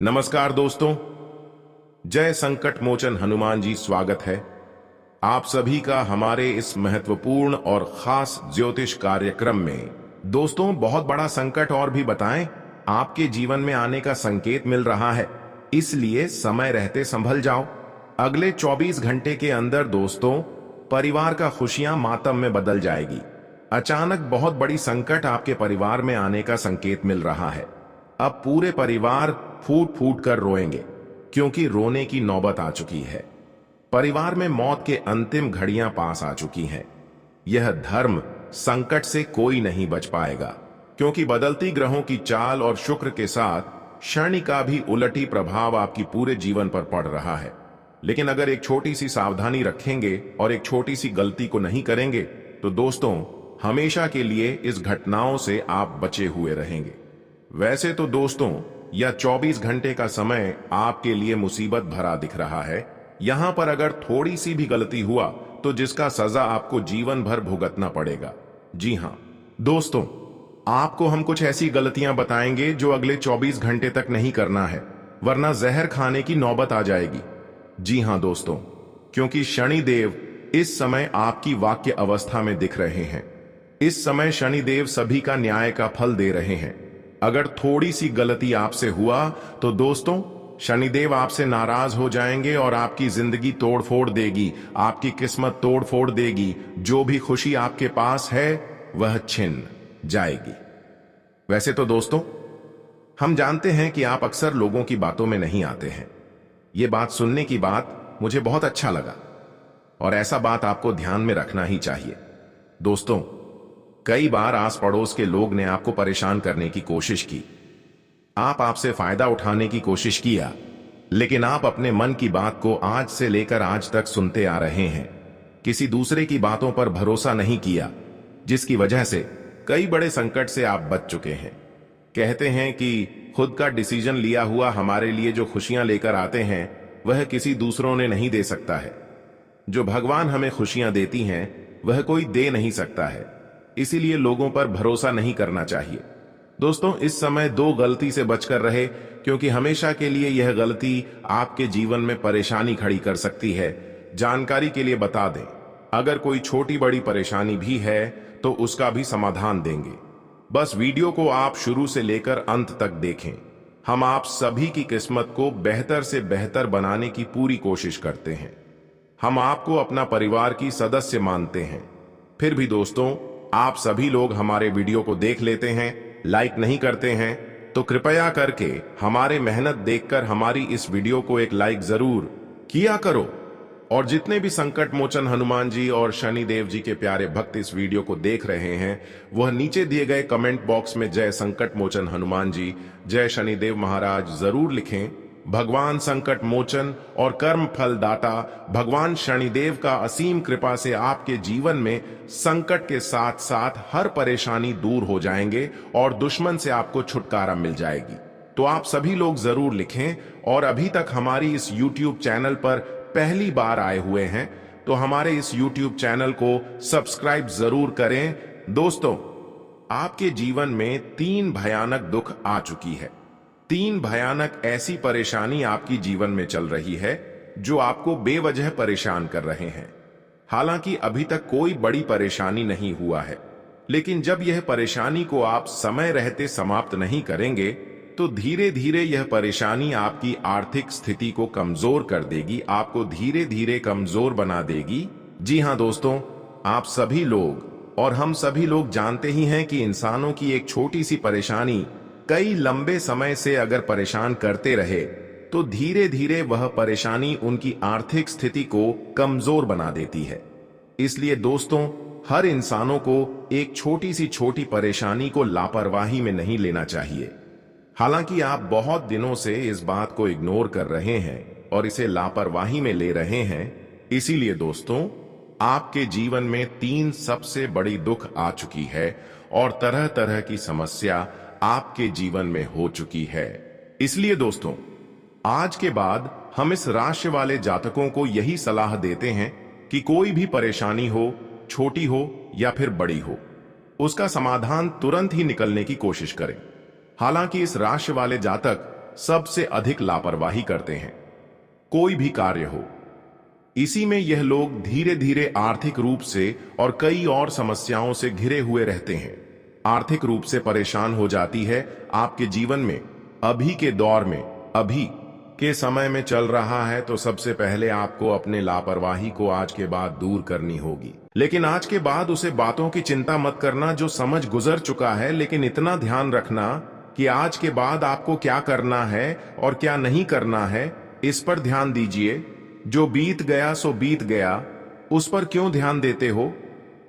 नमस्कार दोस्तों। जय संकट मोचन हनुमान जी, स्वागत है आप सभी का हमारे इस महत्वपूर्ण और खास ज्योतिष कार्यक्रम में। दोस्तों, बहुत बड़ा संकट और भी बताएं आपके जीवन में आने का संकेत मिल रहा है, इसलिए समय रहते संभल जाओ। अगले 24 घंटे के अंदर दोस्तों, परिवार का खुशियां मातम में बदल जाएगी। अचानक बहुत बड़ी संकट आपके परिवार में आने का संकेत मिल रहा है। अब पूरे परिवार फूट फूट कर रोएंगे, क्योंकि रोने की नौबत आ चुकी है। परिवार में मौत के अंतिम घड़ियां पास आ चुकी हैं। यह धर्म संकट से कोई नहीं बच पाएगा, क्योंकि बदलती ग्रहों की चाल और शुक्र के साथ शनि का भी उलटी प्रभाव आपकी पूरे जीवन पर पड़ रहा है। लेकिन अगर एक छोटी सी सावधानी रखेंगे और एक छोटी सी गलती को नहीं करेंगे तो दोस्तों, हमेशा के लिए इस घटनाओं से आप बचे हुए रहेंगे। वैसे तो दोस्तों, यह 24 घंटे का समय आपके लिए मुसीबत भरा दिख रहा है। यहां पर अगर थोड़ी सी भी गलती हुआ तो जिसका सजा आपको जीवन भर भुगतना पड़ेगा। जी हां दोस्तों, आपको हम कुछ ऐसी गलतियां बताएंगे जो अगले 24 घंटे तक नहीं करना है, वरना जहर खाने की नौबत आ जाएगी। जी हां दोस्तों, क्योंकि शनिदेव इस समय आपकी वाक्य अवस्था में दिख रहे हैं। इस समय शनिदेव सभी का न्याय का फल दे रहे हैं। अगर थोड़ी सी गलती आपसे हुआ तो दोस्तों, शनिदेव आपसे नाराज हो जाएंगे और आपकी जिंदगी तोड़ फोड़ देगी, आपकी किस्मत तोड़ फोड़ देगी। जो भी खुशी आपके पास है वह छिन जाएगी। वैसे तो दोस्तों, हम जानते हैं कि आप अक्सर लोगों की बातों में नहीं आते हैं। ये बात सुनने की बात मुझे बहुत अच्छा लगा, और ऐसा बात आपको ध्यान में रखना ही चाहिए। दोस्तों, कई बार आस पड़ोस के लोग ने आपको परेशान करने की कोशिश की, आपसे फायदा उठाने की कोशिश किया, लेकिन आप अपने मन की बात को आज से लेकर आज तक सुनते आ रहे हैं। किसी दूसरे की बातों पर भरोसा नहीं किया, जिसकी वजह से कई बड़े संकट से आप बच चुके हैं। कहते हैं कि खुद का डिसीजन लिया हुआ हमारे लिए जो खुशियां लेकर आते हैं वह किसी दूसरों ने नहीं दे सकता है। जो भगवान हमें खुशियां देती हैं वह कोई दे नहीं सकता है, इसीलिए लोगों पर भरोसा नहीं करना चाहिए। दोस्तों, इस समय दो गलती से बचकर रहे, क्योंकि हमेशा के लिए यह गलती आपके जीवन में परेशानी खड़ी कर सकती है। जानकारी के लिए बता दें, अगर कोई छोटी बड़ी परेशानी भी है तो उसका भी समाधान देंगे। बस वीडियो को आप शुरू से लेकर अंत तक देखें। हम आप सभी की किस्मत को बेहतर से बेहतर बनाने की पूरी कोशिश करते हैं। हम आपको अपना परिवार की सदस्य मानते हैं। फिर भी दोस्तों, आप सभी लोग हमारे वीडियो को देख लेते हैं, लाइक नहीं करते हैं, तो कृपया करके हमारे मेहनत देखकर हमारी इस वीडियो को एक लाइक जरूर किया करो। और जितने भी संकट मोचन हनुमान जी और शनिदेव जी के प्यारे भक्त इस वीडियो को देख रहे हैं, वह नीचे दिए गए कमेंट बॉक्स में जय संकट मोचन हनुमान जी, जय शनिदेव महाराज जरूर लिखें। भगवान संकट मोचन और कर्म फल दाता भगवान शनिदेव का असीम कृपा से आपके जीवन में संकट के साथ साथ हर परेशानी दूर हो जाएंगे और दुश्मन से आपको छुटकारा मिल जाएगी। तो आप सभी लोग जरूर लिखें। और अभी तक हमारी इस YouTube चैनल पर पहली बार आए हुए हैं तो हमारे इस YouTube चैनल को सब्सक्राइब जरूर करें। दोस्तों, आपके जीवन में 3 भयानक दुख आ चुकी है। 3 भयानक ऐसी परेशानी आपकी जीवन में चल रही है जो आपको बेवजह परेशान कर रहे हैं। हालांकि अभी तक कोई बड़ी परेशानी नहीं हुआ है, लेकिन जब यह परेशानी को आप समय रहते समाप्त नहीं करेंगे तो धीरे धीरे यह परेशानी आपकी आर्थिक स्थिति को कमजोर कर देगी, आपको धीरे धीरे कमजोर बना देगी। जी हां दोस्तों, आप सभी लोग और हम सभी लोग जानते ही हैं कि इंसानों की एक छोटी सी परेशानी कई लंबे समय से अगर परेशान करते रहे तो धीरे धीरे वह परेशानी उनकी आर्थिक स्थिति को कमजोर बना देती है। इसलिए दोस्तों, हर इंसानों को एक छोटी सी छोटी परेशानी को लापरवाही में नहीं लेना चाहिए। हालांकि आप बहुत दिनों से इस बात को इग्नोर कर रहे हैं और इसे लापरवाही में ले रहे हैं। इसीलिए दोस्तों, आपके जीवन में 3 सबसे बड़ी दुख आ चुकी है और तरह तरह की समस्या आपके जीवन में हो चुकी है। इसलिए दोस्तों, आज के बाद हम इस राशि वाले जातकों को यही सलाह देते हैं कि कोई भी परेशानी हो, छोटी हो या फिर बड़ी हो, उसका समाधान तुरंत ही निकलने की कोशिश करें। हालांकि इस राशि वाले जातक सबसे अधिक लापरवाही करते हैं, कोई भी कार्य हो। इसी में यह लोग धीरे धीरे आर्थिक रूप से और कई और समस्याओं से घिरे हुए रहते हैं। आर्थिक रूप से परेशान हो जाती है आपके जीवन में अभी के दौर में, अभी के समय में चल रहा है, तो सबसे पहले आपको अपने लापरवाही को आज के बाद दूर करनी होगी। लेकिन आज के बाद उसे बातों की चिंता मत करना जो समझ गुजर चुका है, लेकिन इतना ध्यान रखना कि आज के बाद आपको क्या करना है और क्या नहीं करना है, इस पर ध्यान दीजिए। जो बीत गया सो बीत गया, उस पर क्यों ध्यान देते हो?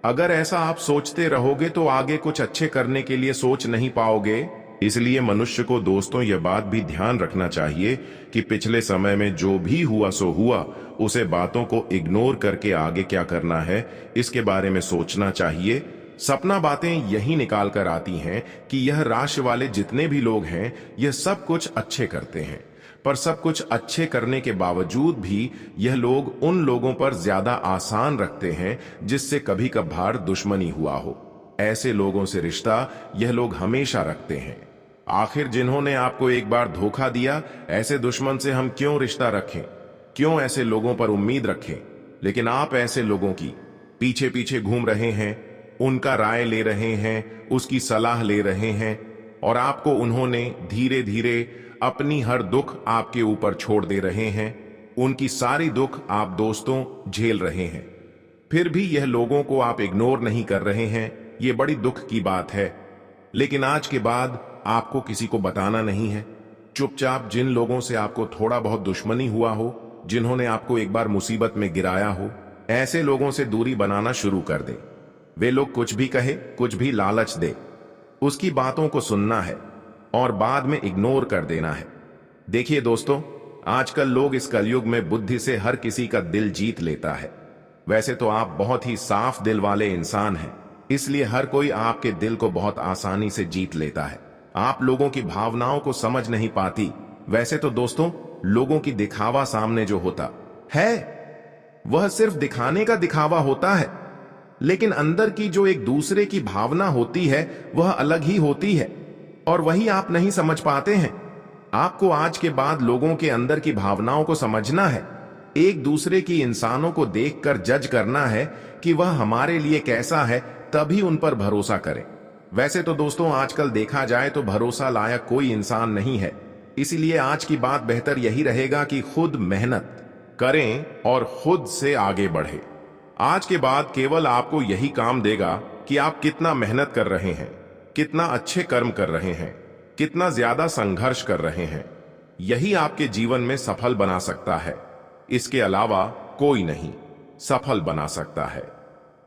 अगर ऐसा आप सोचते रहोगे तो आगे कुछ अच्छे करने के लिए सोच नहीं पाओगे। इसलिए मनुष्य को दोस्तों यह बात भी ध्यान रखना चाहिए कि पिछले समय में जो भी हुआ सो हुआ, उसे बातों को इग्नोर करके आगे क्या करना है इसके बारे में सोचना चाहिए। सपना बातें यही निकाल कर आती हैं कि यह राशि वाले जितने भी लोग हैं यह सब कुछ अच्छे करते हैं, पर सब कुछ अच्छे करने के बावजूद भी यह लोग उन लोगों पर ज्यादा आसान रखते हैं जिससे कभी कभार दुश्मनी हुआ हो। ऐसे लोगों से रिश्ता यह लोग हमेशा रखते हैं। आखिर जिन्होंने आपको एक बार धोखा दिया, ऐसे दुश्मन से हम क्यों रिश्ता रखें, क्यों ऐसे लोगों पर उम्मीद रखें? लेकिन आप ऐसे लोगों की पीछे पीछे घूम रहे हैं, उनका राय ले रहे हैं, उसकी सलाह ले रहे हैं, और आपको उन्होंने धीरे धीरे अपनी हर दुख आपके ऊपर छोड़ दे रहे हैं। उनकी सारी दुख आप दोस्तों झेल रहे हैं, फिर भी यह लोगों को आप इग्नोर नहीं कर रहे हैं। ये बड़ी दुख की बात है। लेकिन आज के बाद आपको किसी को बताना नहीं है। चुपचाप जिन लोगों से आपको थोड़ा बहुत दुश्मनी हुआ हो, जिन्होंने आपको एक बार मुसीबत में गिराया हो, ऐसे लोगों से दूरी बनाना शुरू कर दे। वे लोग कुछ भी कहे, कुछ भी लालच दे, उसकी बातों को सुनना है और बाद में इग्नोर कर देना है। देखिए दोस्तों, आजकल लोग इस कलयुग में बुद्धि से हर किसी का दिल जीत लेता है। वैसे तो आप बहुत ही साफ दिल वाले इंसान हैं, इसलिए हर कोई आपके दिल को बहुत आसानी से जीत लेता है। आप लोगों की भावनाओं को समझ नहीं पाती। वैसे तो दोस्तों, लोगों की दिखावा सामने जो होता है वह सिर्फ दिखाने का दिखावा होता है, लेकिन अंदर की जो एक दूसरे की भावना होती है वह अलग ही होती है, और वही आप नहीं समझ पाते हैं। आपको आज के बाद लोगों के अंदर की भावनाओं को समझना है, एक दूसरे की इंसानों को देखकर जज करना है कि वह हमारे लिए कैसा है, तभी उन पर भरोसा करें। वैसे तो दोस्तों, आजकल देखा जाए तो भरोसा लायक कोई इंसान नहीं है। इसीलिए आज की बात बेहतर यही रहेगा कि खुद मेहनत करें और खुद से आगे बढ़े। आज के बाद केवल आपको यही काम देगा कि आप कितना मेहनत कर रहे हैं, कितना अच्छे कर्म कर रहे हैं, कितना ज्यादा संघर्ष कर रहे हैं। यही आपके जीवन में सफल बना सकता है। इसके अलावा कोई नहीं सफल बना सकता है।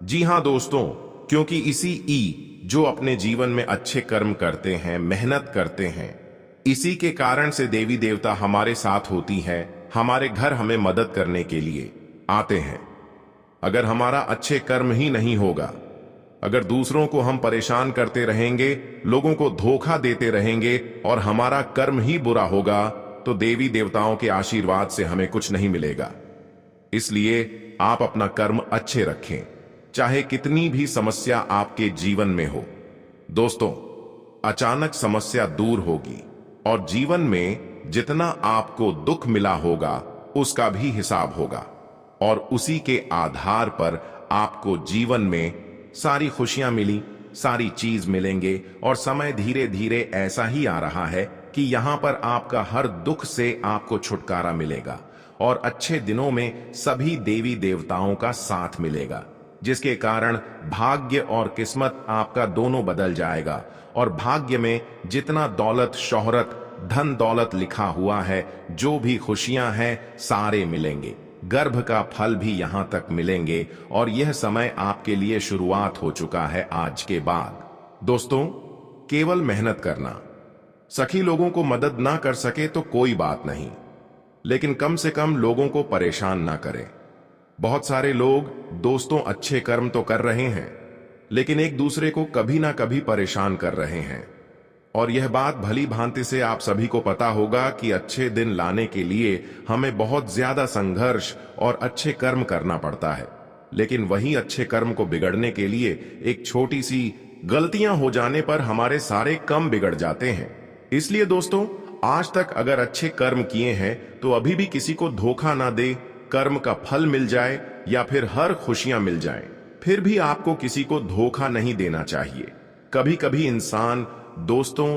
जी हां दोस्तों, क्योंकि इसी जो अपने जीवन में अच्छे कर्म करते हैं, मेहनत करते हैं, इसी के कारण से देवी देवता हमारे साथ होती है, हमारे घर हमें मदद करने के लिए आते हैं। अगर हमारा अच्छे कर्म ही नहीं होगा, अगर दूसरों को हम परेशान करते रहेंगे, लोगों को धोखा देते रहेंगे और हमारा कर्म ही बुरा होगा, तो देवी देवताओं के आशीर्वाद से हमें कुछ नहीं मिलेगा। इसलिए आप अपना कर्म अच्छे रखें, चाहे कितनी भी समस्या आपके जीवन में हो। दोस्तों, अचानक समस्या दूर होगी और जीवन में जितना आपको दुख मिला होगा उसका भी हिसाब होगा, और उसी के आधार पर आपको जीवन में सारी खुशियां मिली, सारी चीज मिलेंगे। और समय धीरे धीरे ऐसा ही आ रहा है कि यहां पर आपका हर दुख से आपको छुटकारा मिलेगा और अच्छे दिनों में सभी देवी देवताओं का साथ मिलेगा, जिसके कारण भाग्य और किस्मत आपका दोनों बदल जाएगा। और भाग्य में जितना दौलत, शोहरत, धन दौलत लिखा हुआ है, जो भी खुशियां हैं, सारे मिलेंगे। गर्भ का फल भी यहां तक मिलेंगे और यह समय आपके लिए शुरुआत हो चुका है आज के बाद। दोस्तों, केवल मेहनत करना, सखी लोगों को मदद ना कर सके तो कोई बात नहीं, लेकिन कम से कम लोगों को परेशान ना करें। बहुत सारे लोग दोस्तों अच्छे कर्म तो कर रहे हैं, लेकिन एक दूसरे को कभी ना कभी परेशान कर रहे हैं। और यह बात भली भांति से आप सभी को पता होगा कि अच्छे दिन लाने के लिए हमें बहुत ज्यादा संघर्ष और अच्छे कर्म करना पड़ता है, लेकिन वही अच्छे कर्म को बिगड़ने के लिए एक छोटी सी गलतियां हो जाने पर हमारे सारे काम बिगड़ जाते हैं। इसलिए दोस्तों, आज तक अगर अच्छे कर्म किए हैं तो अभी भी किसी को धोखा ना दे, कर्म का फल मिल जाए या फिर हर खुशियां मिल जाएं, फिर भी आपको किसी को धोखा नहीं देना चाहिए। कभी कभी इंसान दोस्तों,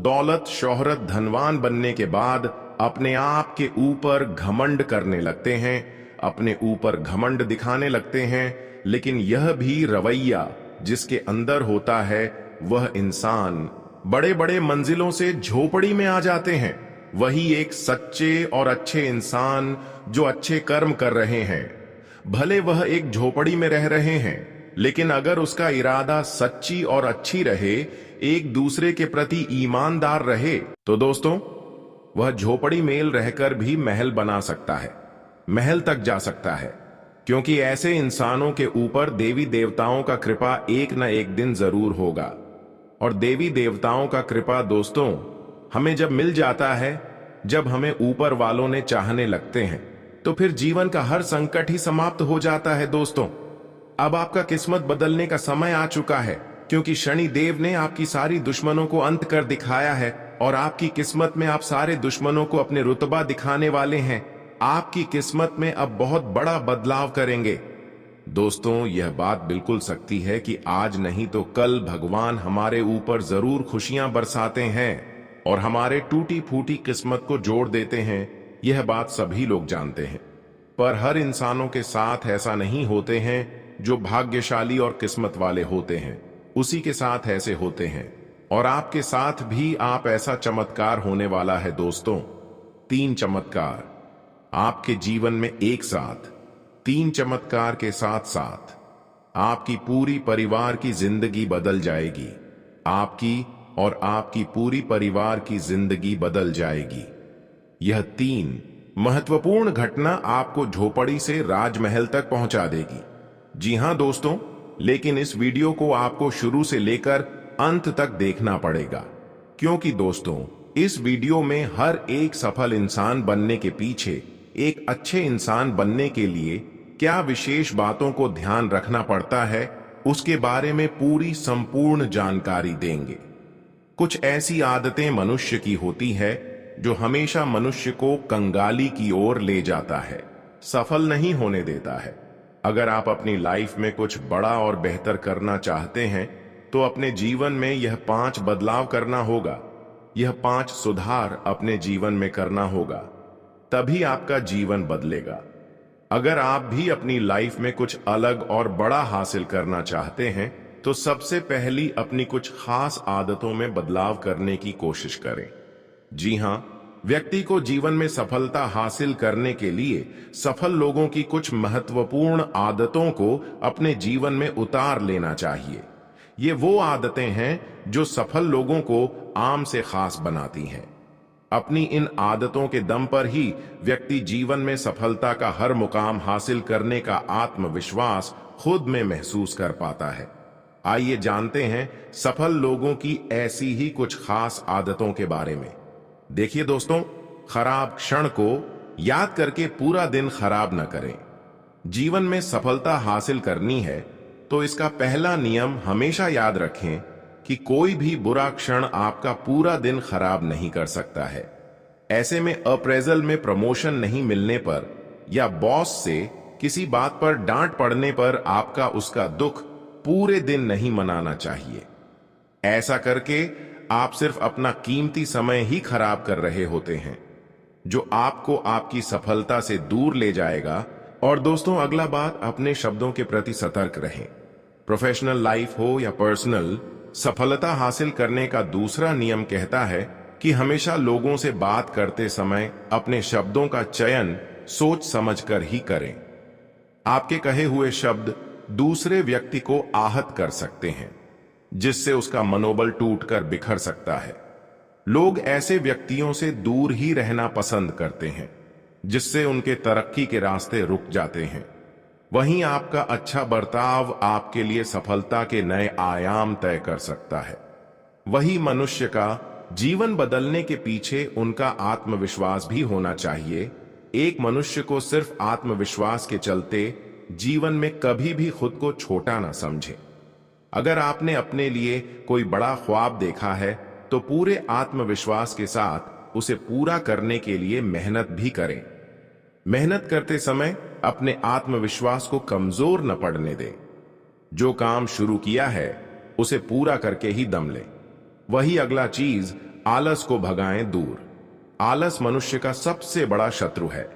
दौलत, शोहरत, धनवान बनने के बाद अपने आप के ऊपर घमंड करने लगते हैं, अपने ऊपर घमंड दिखाने लगते हैं, लेकिन यह भी रवैया जिसके अंदर होता है वह इंसान बड़े बड़े मंजिलों से झोपड़ी में आ जाते हैं। वही एक सच्चे और अच्छे इंसान जो अच्छे कर्म कर रहे हैं, भले वह एक झोपड़ी में रह रहे हैं, लेकिन अगर उसका इरादा सच्ची और अच्छी रहे, एक दूसरे के प्रति ईमानदार रहे, तो दोस्तों वह झोपड़ी में रहकर भी महल बना सकता है, महल तक जा सकता है। क्योंकि ऐसे इंसानों के ऊपर देवी देवताओं का कृपा एक न एक दिन जरूर होगा। और देवी देवताओं का कृपा दोस्तों हमें जब मिल जाता है, जब हमें ऊपर वालों ने चाहने लगते हैं, तो फिर जीवन का हर संकट ही समाप्त हो जाता है। दोस्तों अब आपका किस्मत बदलने का समय आ चुका है, क्योंकि शनि देव ने आपकी सारी दुश्मनों को अंत कर दिखाया है और आपकी किस्मत में आप सारे दुश्मनों को अपने रुतबा दिखाने वाले हैं। आपकी किस्मत में अब बहुत बड़ा बदलाव करेंगे। दोस्तों यह बात बिल्कुल सच्ची है कि आज नहीं तो कल भगवान हमारे ऊपर जरूर खुशियां बरसाते हैं और हमारे टूटी फूटी किस्मत को जोड़ देते हैं। यह बात सभी लोग जानते हैं, पर हर इंसानों के साथ ऐसा नहीं होते हैं। जो भाग्यशाली और किस्मत वाले होते हैं उसी के साथ ऐसे होते हैं, और आपके साथ भी आप ऐसा चमत्कार होने वाला है। दोस्तों 3 चमत्कार आपके जीवन में एक साथ, 3 चमत्कार के साथ साथ आपकी पूरी परिवार की जिंदगी बदल जाएगी। आपकी और आपकी पूरी परिवार की जिंदगी बदल जाएगी। यह 3 महत्वपूर्ण घटना आपको झोपड़ी से राजमहल तक पहुंचा देगी। जी हां दोस्तों, लेकिन इस वीडियो को आपको शुरू से लेकर अंत तक देखना पड़ेगा, क्योंकि दोस्तों इस वीडियो में हर एक सफल इंसान बनने के पीछे एक अच्छे इंसान बनने के लिए क्या विशेष बातों को ध्यान रखना पड़ता है, उसके बारे में पूरी संपूर्ण जानकारी देंगे। कुछ ऐसी आदतें मनुष्य की होती है जो हमेशा मनुष्य को कंगाली की ओर ले जाता है, सफल नहीं होने देता है। अगर आप अपनी लाइफ में कुछ बड़ा और बेहतर करना चाहते हैं तो अपने जीवन में यह 5 बदलाव करना होगा, यह 5 सुधार अपने जीवन में करना होगा, तभी आपका जीवन बदलेगा। अगर आप भी अपनी लाइफ में कुछ अलग और बड़ा हासिल करना चाहते हैं तो सबसे पहली अपनी कुछ खास आदतों में बदलाव करने की कोशिश करें। जी हां, व्यक्ति को जीवन में सफलता हासिल करने के लिए सफल लोगों की कुछ महत्वपूर्ण आदतों को अपने जीवन में उतार लेना चाहिए। ये वो आदतें हैं जो सफल लोगों को आम से खास बनाती हैं। अपनी इन आदतों के दम पर ही व्यक्ति जीवन में सफलता का हर मुकाम हासिल करने का आत्मविश्वास खुद में महसूस कर पाता है। आइए जानते हैं सफल लोगों की ऐसी ही कुछ खास आदतों के बारे में। देखिए दोस्तों, खराब क्षण को याद करके पूरा दिन खराब न करें। जीवन में सफलता हासिल करनी है तो इसका पहला नियम हमेशा याद रखें कि कोई भी बुरा क्षण आपका पूरा दिन खराब नहीं कर सकता है। ऐसे में अप्रेजल में प्रमोशन नहीं मिलने पर या बॉस से किसी बात पर डांट पड़ने पर आपका उसका दुख पूरे दिन नहीं मनाना चाहिए। ऐसा करके आप सिर्फ अपना कीमती समय ही खराब कर रहे होते हैं, जो आपको आपकी सफलता से दूर ले जाएगा। और दोस्तों अगला बात, अपने शब्दों के प्रति सतर्क रहें। प्रोफेशनल लाइफ हो या पर्सनल, सफलता हासिल करने का दूसरा नियम कहता है कि हमेशा लोगों से बात करते समय अपने शब्दों का चयन सोच समझकर ही करें। आपके कहे हुए शब्द दूसरे व्यक्ति को आहत कर सकते हैं, जिससे उसका मनोबल टूटकर बिखर सकता है। लोग ऐसे व्यक्तियों से दूर ही रहना पसंद करते हैं, जिससे उनके तरक्की के रास्ते रुक जाते हैं। वहीं आपका अच्छा बर्ताव आपके लिए सफलता के नए आयाम तय कर सकता है। वही मनुष्य का जीवन बदलने के पीछे उनका आत्मविश्वास भी होना चाहिए। एक मनुष्य को सिर्फ आत्मविश्वास के चलते जीवन में कभी भी खुद को छोटा ना समझे। अगर आपने अपने लिए कोई बड़ा ख्वाब देखा है तो पूरे आत्मविश्वास के साथ उसे पूरा करने के लिए मेहनत भी करें। मेहनत करते समय अपने आत्मविश्वास को कमजोर न पड़ने दें। जो काम शुरू किया है उसे पूरा करके ही दम लें। वही अगला चीज, आलस को भगाएं दूर। आलस मनुष्य का सबसे बड़ा शत्रु है।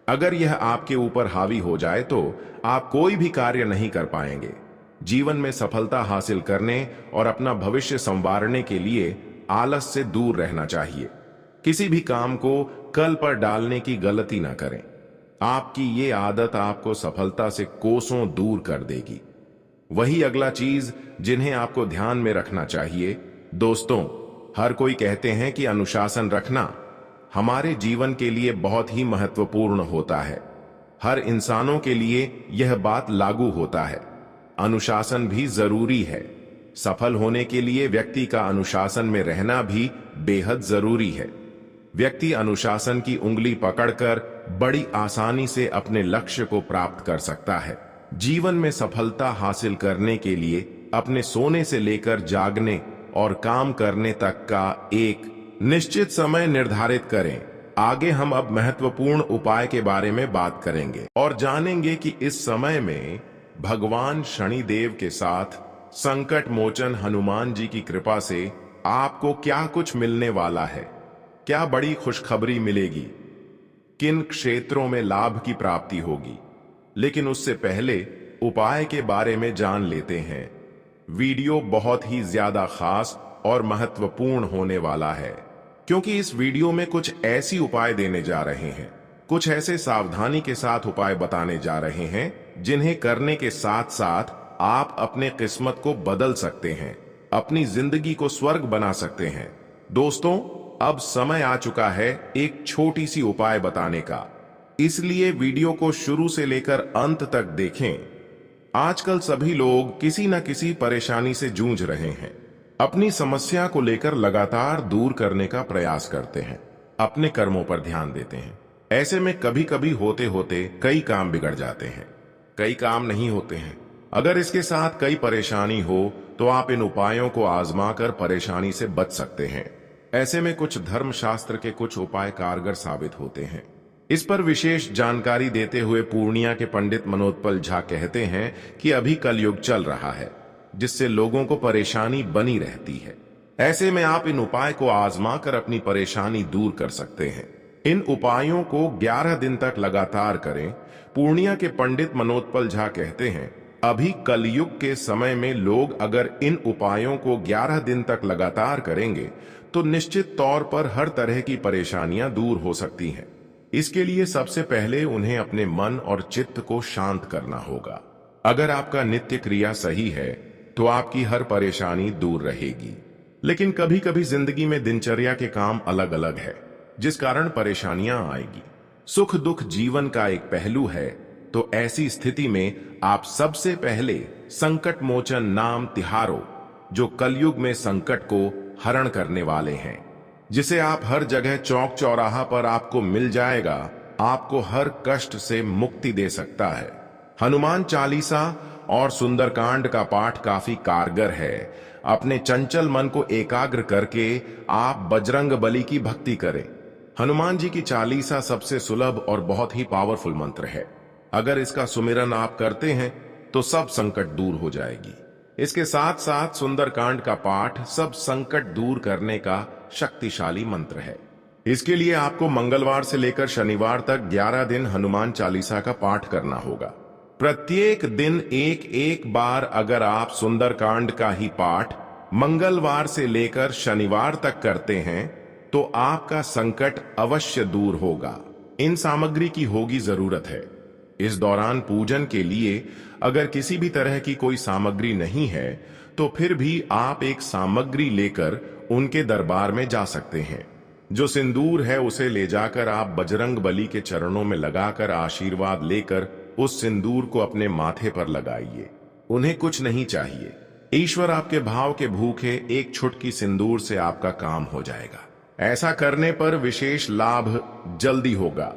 अगर यह आपके ऊपर हावी हो जाए तो आप कोई भी कार्य नहीं कर पाएंगे। जीवन में सफलता हासिल करने और अपना भविष्य संवारने के लिए आलस से दूर रहना चाहिए। किसी भी काम को कल पर डालने की गलती ना करें। आपकी ये आदत आपको सफलता से कोसों दूर कर देगी। वही अगला चीज जिन्हें आपको ध्यान में रखना चाहिए। दोस्तों, हर कोई कहते हैं कि अनुशासन रखना हमारे जीवन के लिए बहुत ही महत्वपूर्ण होता है। हर इंसानों के लिए यह बात लागू होता है। अनुशासन भी जरूरी है। सफल होने के लिए व्यक्ति का अनुशासन में रहना भी बेहद जरूरी है। व्यक्ति अनुशासन की उंगली पकड़कर बड़ी आसानी से अपने लक्ष्य को प्राप्त कर सकता है। जीवन में सफलता हासिल करने के लिए अपने सोने से लेकर जागने और काम करने तक का एक निश्चित समय निर्धारित करें। आगे हम अब महत्वपूर्ण उपाय के बारे में बात करेंगे और जानेंगे कि इस समय में भगवान शनिदेव के साथ संकट मोचन हनुमान जी की कृपा से आपको क्या कुछ मिलने वाला है। क्या बड़ी खुशखबरी मिलेगी, किन क्षेत्रों में लाभ की प्राप्ति होगी। लेकिन उससे पहले उपाय के बारे में जान लेते हैं। वीडियो बहुत ही ज्यादा खास और महत्वपूर्ण होने वाला है, क्योंकि इस वीडियो में कुछ ऐसी उपाय देने जा रहे हैं, कुछ ऐसे सावधानी के साथ उपाय बताने जा रहे हैं जिन्हें करने के साथ साथ आप अपने किस्मत को बदल सकते हैं, अपनी जिंदगी को स्वर्ग बना सकते हैं। दोस्तों, अब समय आ चुका है एक छोटी सी उपाय बताने का, इसलिए वीडियो को शुरू से लेकर अंत तक देखें। आजकल सभी लोग किसी न किसी परेशानी से जूझ रहे हैं। अपनी समस्या को लेकर लगातार दूर करने का प्रयास करते हैं, अपने कर्मों पर ध्यान देते हैं। ऐसे में कभी कभी होते होते कई काम बिगड़ जाते हैं, कई काम नहीं होते हैं। अगर इसके साथ कई परेशानी हो तो आप इन उपायों को आजमा कर परेशानी से बच सकते हैं। ऐसे में कुछ धर्मशास्त्र के कुछ उपाय कारगर साबित होते हैं। इस पर विशेष जानकारी देते हुए पूर्णिया के पंडित मनोत्पल झा कहते हैं कि अभी कलयुग चल रहा है, जिससे लोगों को परेशानी बनी रहती है। ऐसे में आप इन उपाय को आजमा कर अपनी परेशानी दूर कर सकते हैं। इन उपायों को 11 दिन तक लगातार करें। पूर्णिया के पंडित मनोत्पल झा कहते हैं, अभी कलयुग के समय में लोग अगर इन उपायों को 11 दिन तक लगातार करेंगे तो निश्चित तौर पर हर तरह की परेशानियां दूर हो सकती हैं। इसके लिए सबसे पहले उन्हें अपने मन और चित्त को शांत करना होगा। अगर आपका नित्य क्रिया सही है तो आपकी हर परेशानी दूर रहेगी। लेकिन कभी कभी जिंदगी में दिनचर्या के काम अलग अलग है, जिस कारण परेशानियां आएगी। सुख दुख जीवन का एक पहलू है, तो ऐसी स्थिति में आप सबसे पहले संकट मोचन नाम तिहारो, जो कलयुग में संकट को हरण करने वाले हैं, जिसे आप हर जगह चौक चौराहा पर आपको मिल जाएगा, आपको हर कष्ट से मुक्ति दे सकता है। हनुमान चालीसा और सुंदरकांड का पाठ काफी कारगर है। अपने चंचल मन को एकाग्र करके आप बजरंग बली की भक्ति करें। हनुमान जी की चालीसा सबसे सुलभ और बहुत ही पावरफुल मंत्र है। अगर इसका सुमिरन आप करते हैं तो सब संकट दूर हो जाएगी। इसके साथ साथ सुंदरकांड का पाठ सब संकट दूर करने का शक्तिशाली मंत्र है। इसके लिए आपको मंगलवार से लेकर शनिवार तक 11 दिन हनुमान चालीसा का पाठ करना होगा। प्रत्येक दिन एक एक बार अगर आप सुंदरकांड का ही पाठ मंगलवार से लेकर शनिवार तक करते हैं तो आपका संकट अवश्य दूर होगा। इन सामग्री की होगी जरूरत है। इस दौरान पूजन के लिए अगर किसी भी तरह की कोई सामग्री नहीं है तो फिर भी आप एक सामग्री लेकर उनके दरबार में जा सकते हैं। जो सिंदूर है उसे ले जाकर आप बजरंग बली के चरणों में लगाकर आशीर्वाद लेकर उस सिंदूर को अपने माथे पर लगाइए। उन्हें कुछ नहीं चाहिए। ईश्वर आपके भाव के भूखे एक छुटकी सिंदूर से आपका काम हो जाएगा। ऐसा करने पर विशेष लाभ जल्दी होगा।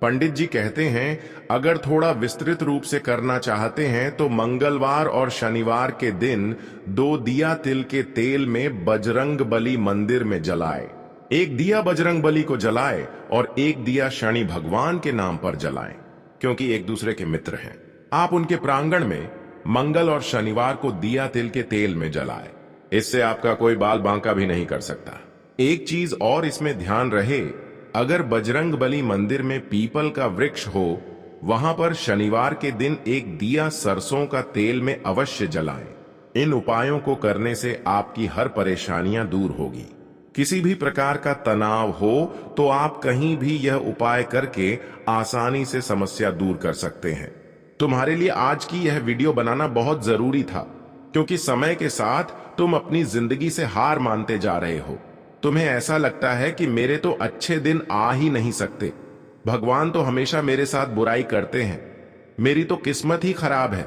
पंडित जी कहते हैं, अगर थोड़ा विस्तृत रूप से करना चाहते हैं तो मंगलवार और शनिवार के दिन 2 दिया तिल के तेल में बजरंग बली मंदिर में जलाएं। एक दिया बजरंग बली को जलाए और एक दिया शनि भगवान के नाम पर जलाएं, क्योंकि एक दूसरे के मित्र हैं। आप उनके प्रांगण में मंगल और शनिवार को दिया तिल के तेल में जलाएं। इससे आपका कोई बाल बांका भी नहीं कर सकता। एक चीज और इसमें ध्यान रहे, अगर बजरंग बली मंदिर में पीपल का वृक्ष हो, वहां पर शनिवार के दिन एक दिया सरसों का तेल में अवश्य जलाएं। इन उपायों को करने से आपकी हर परेशानियां दूर होगी। किसी भी प्रकार का तनाव हो तो आप कहीं भी यह उपाय करके आसानी से समस्या दूर कर सकते हैं। तुम्हारे लिए आज की यह वीडियो बनाना बहुत जरूरी था, क्योंकि समय के साथ तुम अपनी जिंदगी से हार मानते जा रहे हो। तुम्हें ऐसा लगता है कि मेरे तो अच्छे दिन आ ही नहीं सकते, भगवान तो हमेशा मेरे साथ बुराई करते हैं, मेरी तो किस्मत ही खराब है,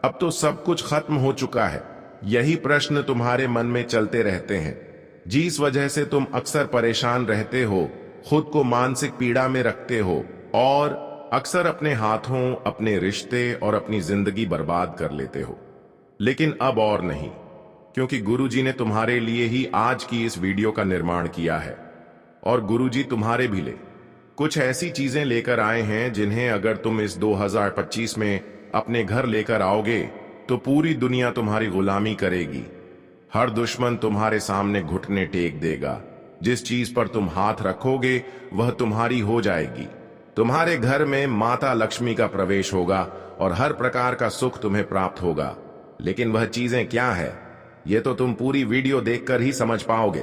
अब तो सब कुछ खत्म हो चुका है। यही प्रश्न तुम्हारे मन में चलते रहते हैं, जिस वजह से तुम अक्सर परेशान रहते हो, खुद को मानसिक पीड़ा में रखते हो और अक्सर अपने हाथों, अपने रिश्ते और अपनी जिंदगी बर्बाद कर लेते हो। लेकिन अब और नहीं, क्योंकि गुरुजी ने तुम्हारे लिए ही आज की इस वीडियो का निर्माण किया है। और गुरुजी तुम्हारे भी लिए कुछ ऐसी चीजें लेकर आए हैं जिन्हें अगर तुम इस 2025 में अपने घर लेकर आओगे तो पूरी दुनिया तुम्हारी गुलामी करेगी। हर दुश्मन तुम्हारे सामने घुटने टेक देगा। जिस चीज पर तुम हाथ रखोगे वह तुम्हारी हो जाएगी। तुम्हारे घर में माता लक्ष्मी का प्रवेश होगा और हर प्रकार का सुख तुम्हें प्राप्त होगा। लेकिन वह चीजें क्या है, ये तो तुम पूरी वीडियो देखकर ही समझ पाओगे।